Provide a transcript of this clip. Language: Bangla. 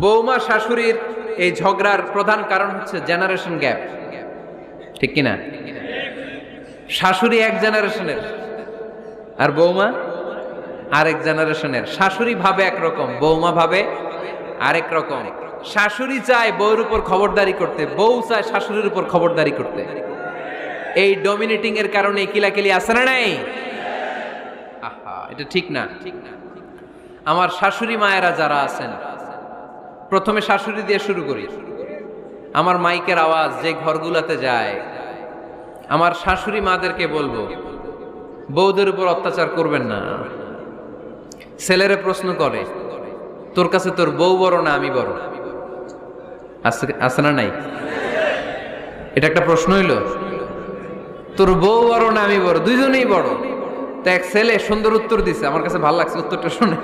বৌমা শাশুড়ির এই ঝগড়ার প্রধান কারণ হচ্ছে জেনারেশন গ্যাপ, ঠিক কিনা? শাশুড়ি এক জেনারেশনের আর বৌমা আরেক জেনারেশনের। শাশুড়ি ভাবে একরকম, বৌমা ভাবে আরেক রকম। শাশুড়ি চায় বউর উপর খবরদারি করতে, বউ চায় শাশুড়ির উপর খবরদারি করতে। এই ডমিনেটিং এর কারণে কিলাকিলি আছে না নাই? আহা, এটা ঠিক না। আমার শাশুড়ি মায়েরা যারা আছেন, প্রথমে শাশুড়ি দিয়ে শুরু করি। আমার মাইকের আওয়াজ যে ঘরগুলাতে যায়, আমার শাশুড়ি মাদেরকে বলবো, বউদের উপর অত্যাচার করবেন না। ছেলেরা প্রশ্ন করে, তোর কাছে তোর বউ বড় না আমি বড়? আছে না নাই? এটা একটা প্রশ্ন হইল। তোর বউ বড় না আমি বড়? দুইজনেই বড়। তো এক ছেলে সুন্দর উত্তর দিছে, আমার কাছে ভালো লাগছে উত্তরটা শুনে।